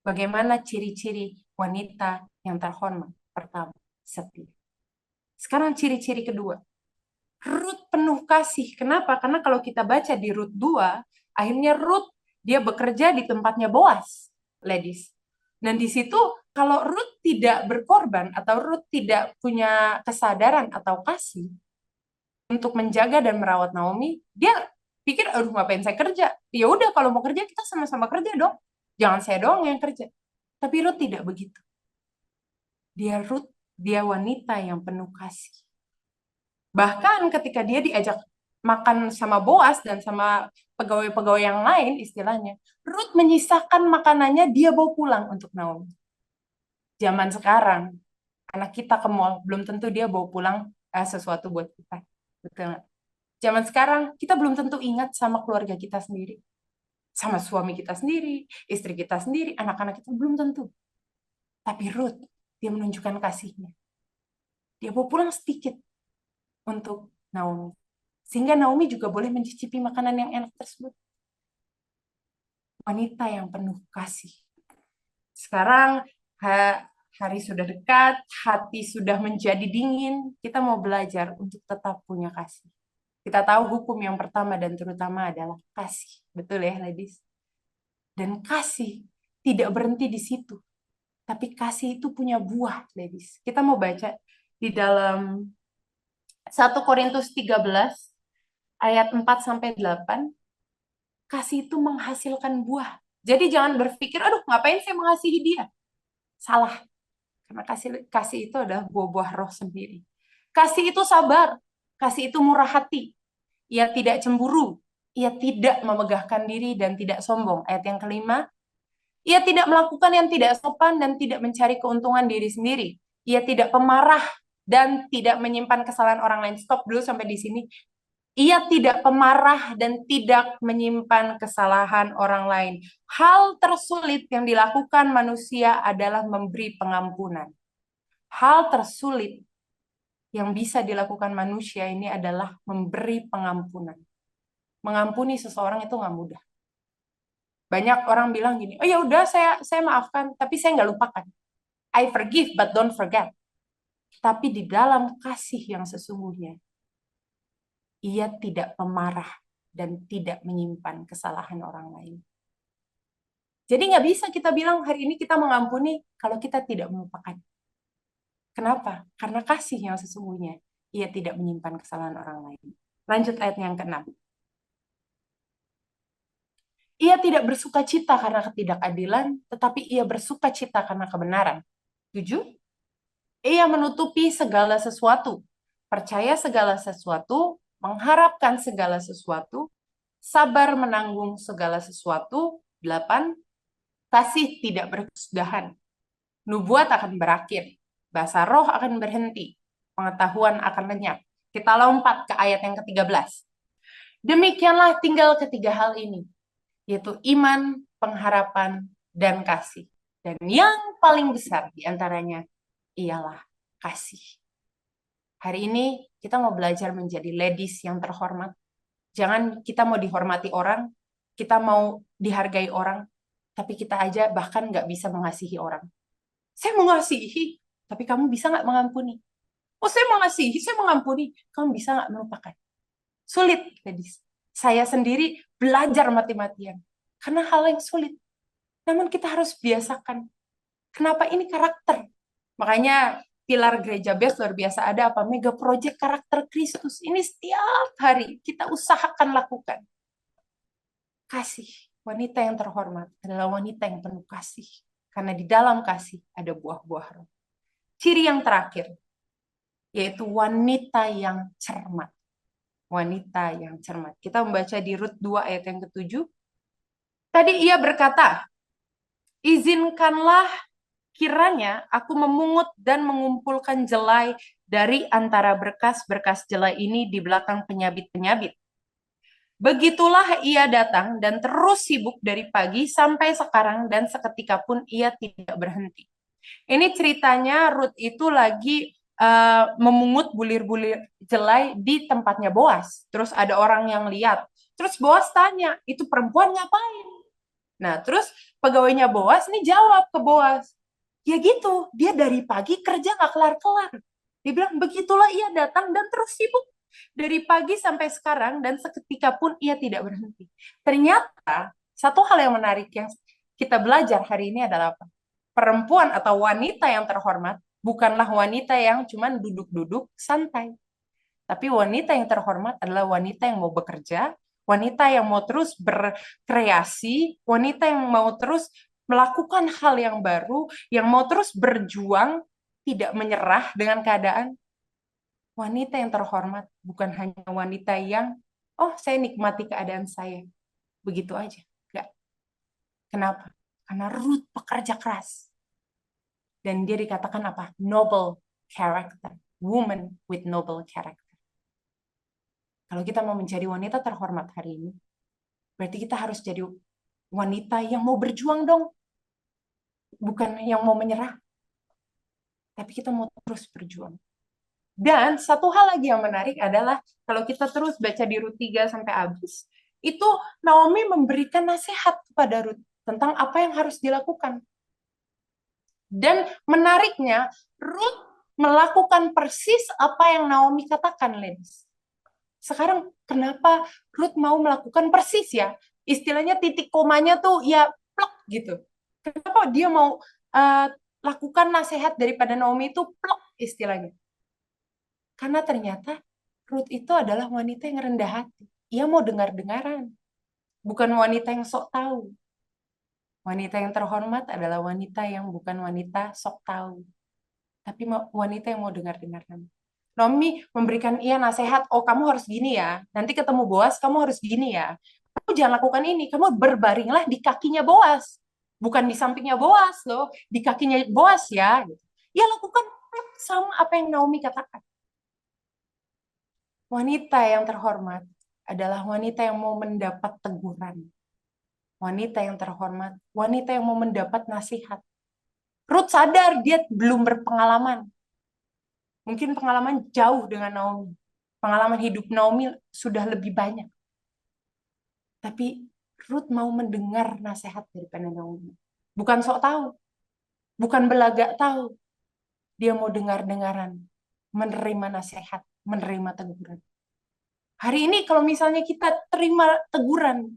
Bagaimana ciri-ciri wanita yang terhormat? Pertama, setia. Sekarang ciri-ciri kedua. Ruth penuh kasih. Kenapa? Karena kalau kita baca di Ruth 2, akhirnya Ruth dia bekerja di tempatnya Boas, ladies. Dan di situ kalau Ruth tidak berkorban atau Ruth tidak punya kesadaran atau kasih untuk menjaga dan merawat Naomi, dia pikir, aduh ngapain saya kerja? Ya udah kalau mau kerja kita sama-sama kerja dong. Jangan saya doang yang kerja. Tapi Ruth tidak begitu. Dia wanita yang penuh kasih. Bahkan ketika dia diajak makan sama Boas dan sama pegawai-pegawai yang lain istilahnya, Ruth menyisakan makanannya dia bawa pulang untuk Naomi. Zaman sekarang, anak kita ke mall, belum tentu dia bawa pulang sesuatu buat kita. Betul. Zaman sekarang, kita belum tentu ingat sama keluarga kita sendiri. Sama suami kita sendiri, istri kita sendiri, anak-anak kita belum tentu. Tapi Ruth, dia menunjukkan kasihnya. Dia bawa pulang sedikit untuk Naomi. Sehingga Naomi juga boleh mencicipi makanan yang enak tersebut. Wanita yang penuh kasih. Sekarang hari sudah dekat, hati sudah menjadi dingin, kita mau belajar untuk tetap punya kasih. Kita tahu hukum yang pertama dan terutama adalah kasih. Betul ya, ladies? Dan kasih tidak berhenti di situ. Tapi kasih itu punya buah, ladies. Kita mau baca di dalam 1 Korintus 13 ayat 4-8. Kasih itu menghasilkan buah. Jadi jangan berpikir, aduh ngapain saya mengasihi dia? Salah. Karena kasih itu adalah buah-buah roh sendiri. Kasih itu sabar. Kasih itu murah hati. Ia tidak cemburu. Ia tidak memegahkan diri dan tidak sombong. Ayat yang kelima. Ia tidak melakukan yang tidak sopan dan tidak mencari keuntungan diri sendiri. Ia tidak pemarah dan tidak menyimpan kesalahan orang lain. Stop dulu sampai di sini. Ia tidak pemarah dan tidak menyimpan kesalahan orang lain. Hal tersulit yang dilakukan manusia adalah memberi pengampunan. Hal tersulit yang bisa dilakukan manusia ini adalah memberi pengampunan. Mengampuni seseorang itu nggak mudah. Banyak orang bilang gini, oh ya udah saya maafkan, tapi saya nggak lupakan. I forgive but don't forget. Tapi di dalam kasih yang sesungguhnya, ia tidak pemarah dan tidak menyimpan kesalahan orang lain. Jadi nggak bisa kita bilang hari ini kita mengampuni kalau kita tidak melupakan. Kenapa? Karena kasih yang sesungguhnya, ia tidak menyimpan kesalahan orang lain. Lanjut ayat yang ke-6. Ia tidak bersuka cita karena ketidakadilan, tetapi ia bersuka cita karena kebenaran. 7. Ia menutupi segala sesuatu, percaya segala sesuatu, mengharapkan segala sesuatu, sabar menanggung segala sesuatu. 8. Kasih tidak berkesudahan. Nubuat akan berakhir. Bahasa roh akan berhenti. Pengetahuan akan lenyap. Kita lompat ke ayat yang ke-13. Demikianlah tinggal ketiga hal ini, yaitu iman, pengharapan, dan kasih. Dan yang paling besar diantaranya ialah kasih. Hari ini kita mau belajar menjadi ladies yang terhormat. Jangan kita mau dihormati orang, kita mau dihargai orang, tapi kita aja bahkan nggak bisa mengasihi orang. Saya mengasihi, tapi kamu bisa nggak mengampuni? Oh, saya mengasihi, saya mengampuni, kamu bisa nggak melupakan? Sulit, ladies. Saya sendiri belajar mati-matian. Karena hal yang sulit. Namun kita harus biasakan. Kenapa ini karakter? Makanya pilar gereja Best luar biasa ada apa? Mega project karakter Kristus. Ini setiap hari kita usahakan lakukan. Kasih. Wanita yang terhormat adalah wanita yang penuh kasih. Karena di dalam kasih ada buah-buah roh. Ciri yang terakhir, yaitu wanita yang cermat. Wanita yang cermat. Kita membaca di Rut 2 ayat yang ke-7. Tadi ia berkata, izinkanlah kiranya aku memungut dan mengumpulkan jelai dari antara berkas-berkas jelai ini di belakang penyabit-penyabit. Begitulah ia datang dan terus sibuk dari pagi sampai sekarang dan seketika pun ia tidak berhenti. Ini ceritanya Ruth itu lagi memungut bulir-bulir jelai di tempatnya Boas. Terus ada orang yang lihat. Terus Boas tanya, itu perempuan ngapain? Nah, terus pegawainya Boas nih jawab ke Boas, ya gitu, dia dari pagi kerja nggak kelar-kelar. Dia bilang, begitulah ia datang dan terus sibuk. Dari pagi sampai sekarang dan seketika pun ia tidak berhenti. Ternyata, satu hal yang menarik yang kita belajar hari ini adalah apa? Perempuan atau wanita yang terhormat bukanlah wanita yang cuman duduk-duduk santai. Tapi wanita yang terhormat adalah wanita yang mau bekerja, wanita yang mau terus berkreasi, wanita yang mau terus melakukan hal yang baru, yang mau terus berjuang, tidak menyerah dengan keadaan. Wanita yang terhormat bukan hanya wanita yang, oh saya nikmati keadaan saya, begitu aja. Enggak. Kenapa? Karena Ruth pekerja keras. Dan dia dikatakan apa? Noble character. Woman with noble character. Kalau kita mau menjadi wanita terhormat hari ini, berarti kita harus jadi wanita yang mau berjuang dong. Bukan yang mau menyerah. Tapi kita mau terus berjuang. Dan satu hal lagi yang menarik adalah kalau kita terus baca di Rut 3 sampai habis, itu Naomi memberikan nasihat kepada Rut tentang apa yang harus dilakukan. Dan menariknya, Rut melakukan persis apa yang Naomi katakan, ladies. Sekarang kenapa Ruth mau melakukan persis ya? Istilahnya titik komanya tuh ya plok gitu. Kenapa dia mau lakukan nasihat daripada Naomi itu plok istilahnya? Karena ternyata Ruth itu adalah wanita yang rendah hati. Ia mau dengar-dengaran. Bukan wanita yang sok tahu. Wanita yang terhormat adalah wanita yang bukan wanita sok tahu. Tapi wanita yang mau dengar-dengaran. Naomi memberikan ia nasihat, oh kamu harus gini ya, nanti ketemu Boas kamu harus gini ya. Kamu jangan lakukan ini, kamu berbaringlah di kakinya Boas. Bukan di sampingnya Boas loh, di kakinya Boas ya. Ya lakukan sama apa yang Naomi katakan. Wanita yang terhormat adalah wanita yang mau mendapat teguran. Wanita yang terhormat, wanita yang mau mendapat nasihat. Ruth sadar dia belum berpengalaman. Mungkin pengalaman jauh dengan Naomi. Pengalaman hidup Naomi sudah lebih banyak. Tapi Ruth mau mendengar nasihat daripada Naomi. Bukan sok tahu. Bukan belagak tahu. Dia mau dengar-dengaran. Menerima nasihat. Menerima teguran. Hari ini kalau misalnya kita terima teguran.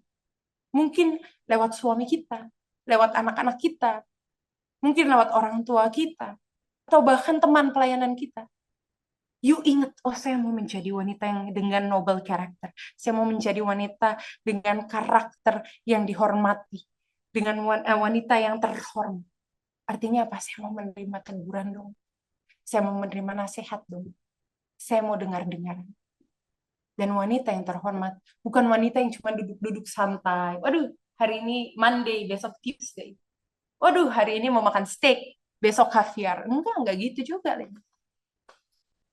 Mungkin lewat suami kita. Lewat anak-anak kita. Mungkin lewat orang tua kita. Atau bahkan teman pelayanan kita. You ingat, oh saya mau menjadi wanita yang dengan noble character. Saya mau menjadi wanita dengan karakter yang dihormati. Dengan wanita yang terhormat. Artinya apa? Saya mau menerima teguran dong. Saya mau menerima nasihat dong. Saya mau dengar-dengar. Dan wanita yang terhormat, bukan wanita yang cuma duduk-duduk santai. Waduh, hari ini Monday, besok Tuesday. Waduh, hari ini mau makan steak, besok caviar. Enggak gitu juga.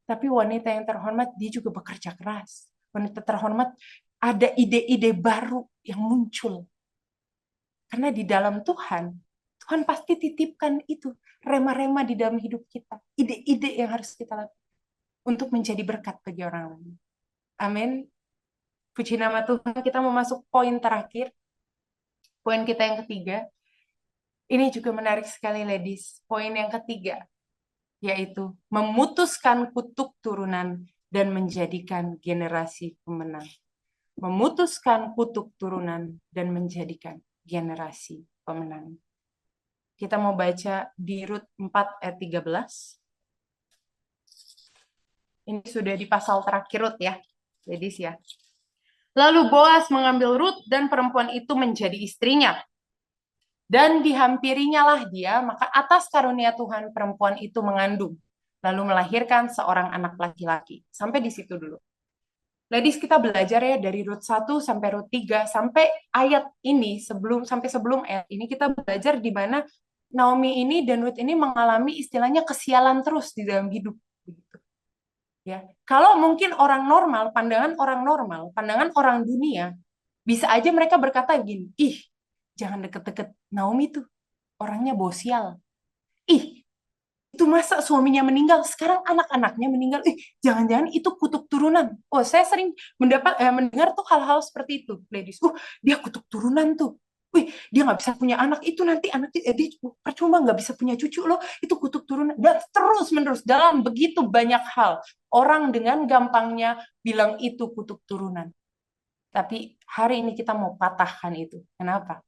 Tapi wanita yang terhormat, dia juga bekerja keras. Wanita terhormat, ada ide-ide baru yang muncul. Karena di dalam Tuhan, Tuhan pasti titipkan itu, rema-rema di dalam hidup kita. Ide-ide yang harus kita lakukan untuk menjadi berkat bagi orang lain. Amin. Puji nama Tuhan, kita mau masuk poin terakhir. Poin kita yang ketiga. Ini juga menarik sekali, ladies. Poin yang ketiga, yaitu memutuskan kutuk turunan dan menjadikan generasi pemenang. Memutuskan kutuk turunan dan menjadikan generasi pemenang. Kita mau baca di Rut 4 ayat 13. Ini sudah di pasal terakhir Rut ya, ladies ya. Lalu Boas mengambil Rut dan perempuan itu menjadi istrinya. Dan dihampirinya lah dia, maka atas karunia Tuhan perempuan itu mengandung, lalu melahirkan seorang anak laki-laki. Sampai di situ dulu. Ladies, kita belajar ya dari Rut 1 sampai Rut 3, sampai ayat ini, sampai sebelum ayat ini, kita belajar di mana Naomi ini dan Rut ini mengalami istilahnya kesialan terus di dalam hidup. Ya. Kalau mungkin orang normal, pandangan orang dunia, bisa aja mereka berkata gini, ih, jangan deket-deket Naomi tuh, orangnya bosial. Ih, itu masa suaminya meninggal, sekarang anak-anaknya meninggal. Jangan-jangan itu kutuk turunan. Oh, saya sering mendengar tuh hal-hal seperti itu, ladies. Dia kutuk turunan tuh. Dia nggak bisa punya anak, itu nanti anaknya dia percuma nggak bisa punya cucu loh, itu kutuk turunan. Dan terus menerus dalam begitu banyak hal orang dengan gampangnya bilang itu kutuk turunan. Tapi hari ini kita mau patahkan itu. Kenapa?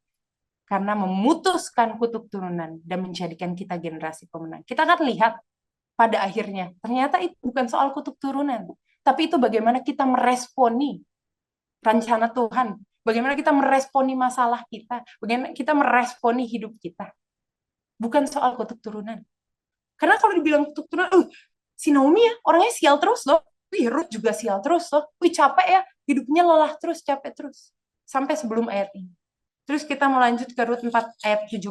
Karena memutuskan kutuk turunan dan menjadikan kita generasi pemenang. Kita akan lihat pada akhirnya, ternyata itu bukan soal kutuk turunan, tapi itu bagaimana kita meresponi rencana Tuhan, bagaimana kita meresponi masalah kita, bagaimana kita meresponi hidup kita. Bukan soal kutuk turunan. Karena kalau dibilang kutuk turunan, si Naomi ya, orangnya sial terus loh. Ruth juga sial terus loh. Capek ya, hidupnya lelah terus, capek terus. Sampai sebelum ayat ini. Terus kita mau lanjut ke Rut 4 ayat 17.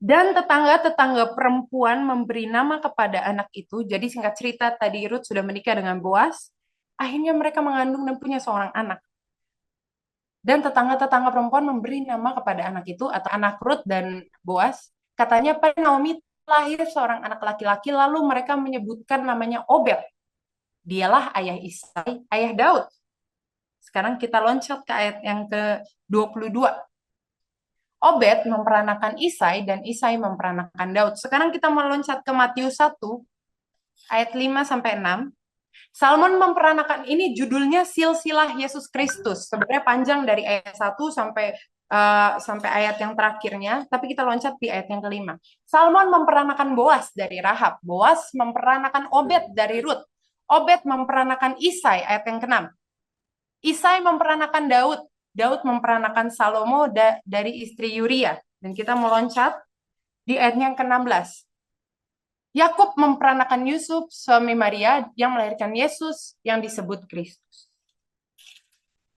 Dan tetangga-tetangga perempuan memberi nama kepada anak itu. Jadi singkat cerita, tadi Rut sudah menikah dengan Boas. Akhirnya mereka mengandung dan punya seorang anak. Dan tetangga-tetangga perempuan memberi nama kepada anak itu, atau anak Rut dan Boas. Katanya pada Naomi lahir seorang anak laki-laki, lalu mereka menyebutkan namanya Obed. Dialah ayah Isai, ayah Daud. Sekarang kita loncat ke ayat yang ke-22. Obed memperanakan Isai dan Isai memperanakan Daud. Sekarang kita meloncat ke Matius 1 ayat 5-6. Salmon memperanakan, ini judulnya silsilah Yesus Kristus. Sebenarnya panjang dari ayat 1 sampai ayat yang terakhirnya, tapi kita loncat di ayat yang kelima. Salmon memperanakan Boas dari Rahab. Boas memperanakan Obed dari Rut. Obed memperanakan Isai ayat yang ke-6. Isai memperanakan Daud. Daud memperanakan Salomo dari istri Uria. Dan kita meloncat di ayat yang ke-16. Yakub memperanakan Yusuf, suami Maria, yang melahirkan Yesus yang disebut Kristus.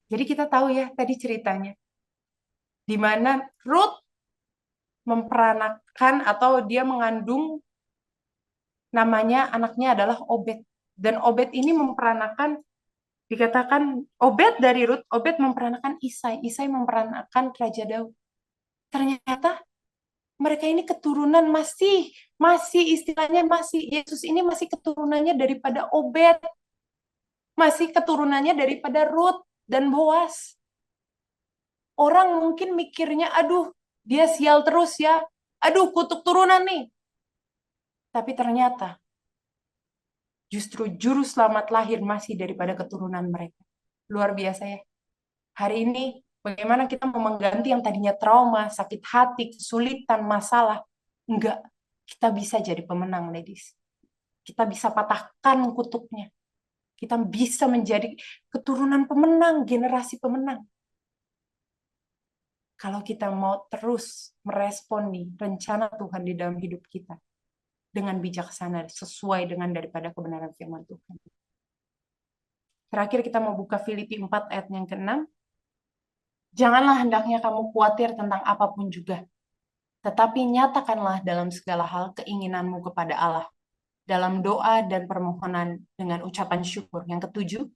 Jadi kita tahu ya tadi ceritanya. Di mana Rut memperanakan atau dia mengandung, namanya anaknya adalah Obed. Dan Obed ini memperanakan, dikatakan Obed dari Rut, Obed memperanakan Isai, Isai memperanakan Raja Daud. Ternyata mereka ini keturunan masih istilahnya masih, Yesus ini masih keturunannya daripada Obed. Masih keturunannya daripada Rut dan Boas. Orang mungkin mikirnya, aduh dia sial terus ya, aduh kutuk turunan nih. Tapi ternyata justru juru selamat lahir masih daripada keturunan mereka. Luar biasa ya. Hari ini bagaimana kita mau mengganti yang tadinya trauma, sakit hati, kesulitan, masalah. Enggak, kita bisa jadi pemenang, ladies. Kita bisa patahkan kutuknya. Kita bisa menjadi keturunan pemenang, generasi pemenang. Kalau kita mau terus meresponi rencana Tuhan di dalam hidup kita dengan bijaksana, sesuai dengan daripada kebenaran firman Tuhan. Terakhir kita mau buka Filipi 4 ayat yang ke-6. Janganlah hendaknya kamu khawatir tentang apapun juga, tetapi nyatakanlah dalam segala hal keinginanmu kepada Allah, dalam doa dan permohonan dengan ucapan syukur. Yang ke-7,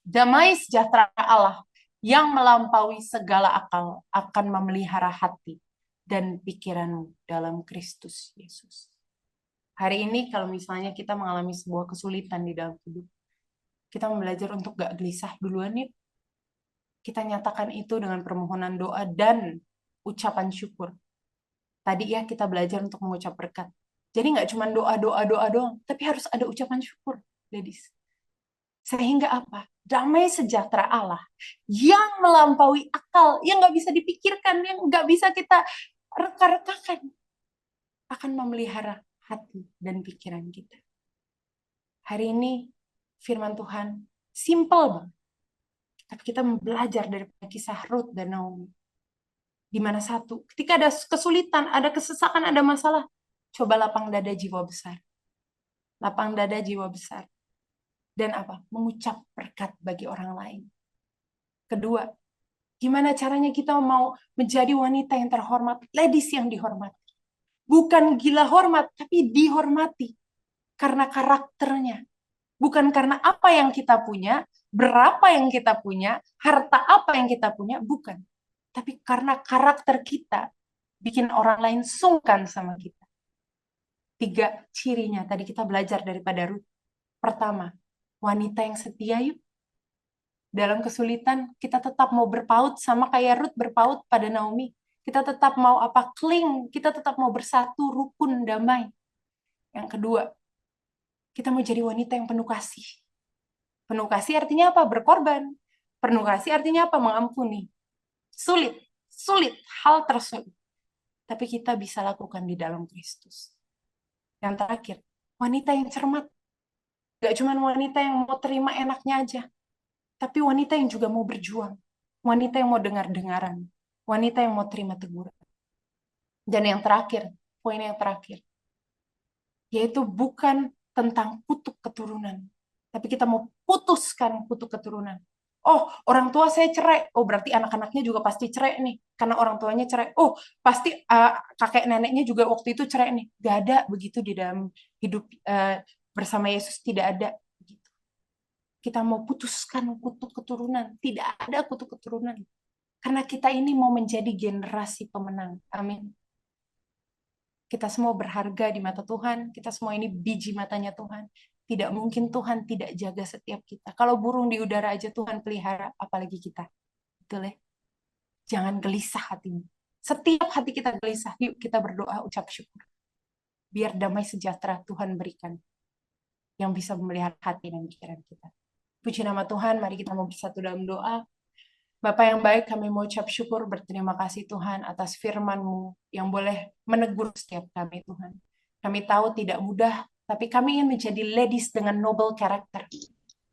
damai sejahtera Allah yang melampaui segala akal akan memelihara hati dan pikiranmu dalam Kristus Yesus. Hari ini kalau misalnya kita mengalami sebuah kesulitan di dalam hidup, kita belajar untuk gak gelisah duluan yuk. Kita nyatakan itu dengan permohonan doa dan ucapan syukur. Tadi ya kita belajar untuk mengucap berkat. Jadi gak cuma doa doang, tapi harus ada ucapan syukur, ladies. Sehingga apa? Damai sejahtera Allah yang melampaui akal, yang gak bisa dipikirkan, yang gak bisa kita reka-rekakan, akan memelihara hati dan pikiran kita. Hari ini firman Tuhan simple banget. Tapi kita belajar dari kisah Rut dan Naomi. Di mana satu, ketika ada kesulitan, ada kesesakan, ada masalah, coba lapang dada jiwa besar. Lapang dada jiwa besar. Dan apa? Mengucap berkat bagi orang lain. Kedua, gimana caranya kita mau menjadi wanita yang terhormat, ladies yang dihormati. Bukan gila hormat, tapi dihormati. Karena karakternya. Bukan karena apa yang kita punya, berapa yang kita punya, harta apa yang kita punya, bukan. Tapi karena karakter kita bikin orang lain sungkan sama kita. 3 cirinya. Tadi kita belajar daripada Ruth. Pertama, wanita yang setia yuk. Dalam kesulitan, kita tetap mau berpaut sama kayak Ruth berpaut pada Naomi. Kita tetap mau cling, kita tetap mau bersatu, rukun, damai. Yang kedua, kita mau jadi wanita yang penuh kasih. Penuh kasih artinya apa? Berkorban. Penuh kasih artinya apa? Mengampuni. Sulit, hal tersulit. Tapi kita bisa lakukan di dalam Kristus. Yang terakhir, wanita yang cermat. Gak cuma wanita yang mau terima enaknya aja, tapi wanita yang juga mau berjuang. Wanita yang mau dengar-dengaran. Wanita yang mau terima teguran. Dan yang terakhir, poin yang terakhir, yaitu bukan tentang kutuk keturunan, tapi kita mau putuskan kutuk keturunan. Oh, orang tua saya cerai. Oh, berarti anak-anaknya juga pasti cerai nih. Karena orang tuanya cerai. Oh, pasti kakek neneknya juga waktu itu cerai nih. Gak ada begitu di dalam hidup bersama Yesus. Tidak ada begitu. Kita mau putuskan kutuk keturunan. Tidak ada kutuk keturunan. Karena kita ini mau menjadi generasi pemenang. Amin. Kita semua berharga di mata Tuhan. Kita semua ini biji matanya Tuhan. Tidak mungkin Tuhan tidak jaga setiap kita. Kalau burung di udara aja Tuhan pelihara, apalagi kita. Betul ya? Jangan gelisah hatimu. Setiap hati kita gelisah, yuk kita berdoa, ucap syukur. Biar damai sejahtera Tuhan berikan. Yang bisa memelihara hati dan pikiran kita. Puji nama Tuhan, mari kita mau bersatu dalam doa. Bapa yang baik, kami mau ucap syukur, berterima kasih Tuhan atas firman-Mu yang boleh menegur setiap kami Tuhan. Kami tahu tidak mudah, tapi kami ingin menjadi ladies dengan noble karakter.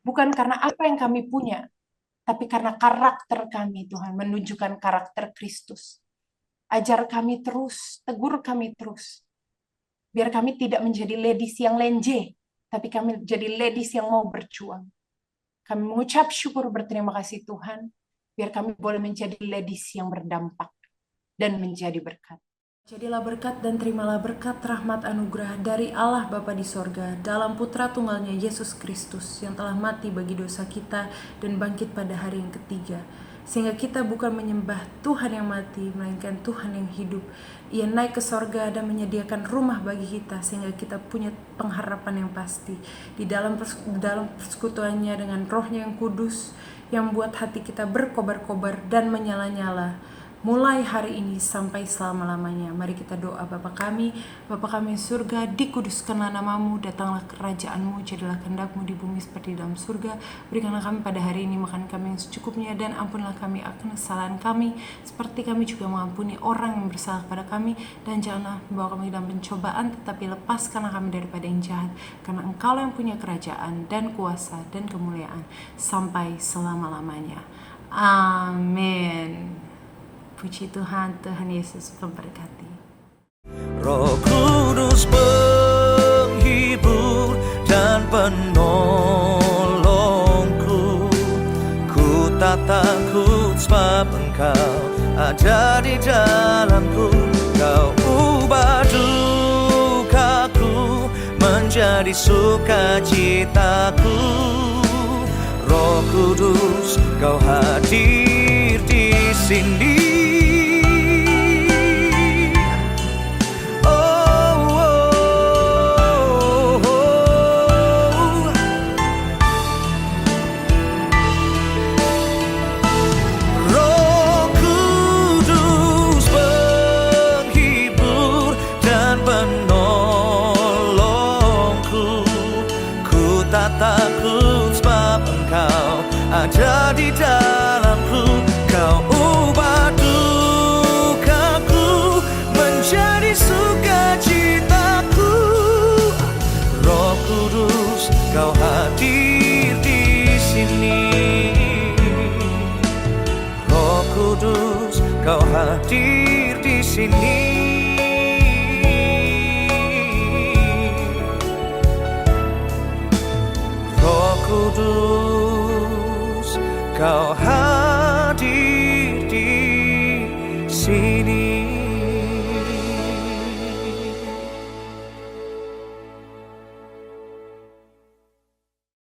Bukan karena apa yang kami punya, tapi karena karakter kami Tuhan, menunjukkan karakter Kristus. Ajar kami terus, tegur kami terus. Biar kami tidak menjadi ladies yang lenje, tapi kami jadi ladies yang mau berjuang. Kami mengucap syukur, berterima kasih Tuhan, biar kami boleh menjadi ladies yang berdampak dan menjadi berkat. Jadilah berkat dan terimalah berkat rahmat anugerah dari Allah Bapa di sorga dalam Putra Tunggalnya Yesus Kristus yang telah mati bagi dosa kita dan bangkit pada hari yang ketiga. Sehingga kita bukan menyembah Tuhan yang mati, melainkan Tuhan yang hidup. Ia naik ke sorga dan menyediakan rumah bagi kita, sehingga kita punya pengharapan yang pasti. Di dalam persekutuannya dengan Roh-Nya yang kudus, yang buat hati kita berkobar-kobar dan menyala-nyala. Mulai hari ini sampai selama-lamanya. Mari kita doa. Bapa kami yang surga, dikuduskanlah namamu, datanglah kerajaan-Mu, jadilah kehendak-Mu di bumi seperti di dalam surga. Berikanlah kami pada hari ini makan kami yang secukupnya, dan ampunilah kami akan kesalahan kami, seperti kami juga mengampuni orang yang bersalah kepada kami. Dan janganlah membawa kami dalam pencobaan, tetapi lepaskanlah kami daripada yang jahat. Karena Engkau yang punya kerajaan dan kuasa dan kemuliaan sampai selama-lamanya. Amin. Puji Tuhan, Tuhan Yesus memberkati. Roh Kudus penghibur dan penolongku, ku tak takut sebab Engkau ada di dalamku. Kau ubah dukaku menjadi sukacitaku. Roh Kudus, Kau hadir di sini. Ada di dalamku, Kau ubah dukaku menjadi sukacitaku. Roh Kudus, Kau hadir di sini. Roh Kudus, Kau hadir di sini. Roh Kudus, Kau hadir di sini.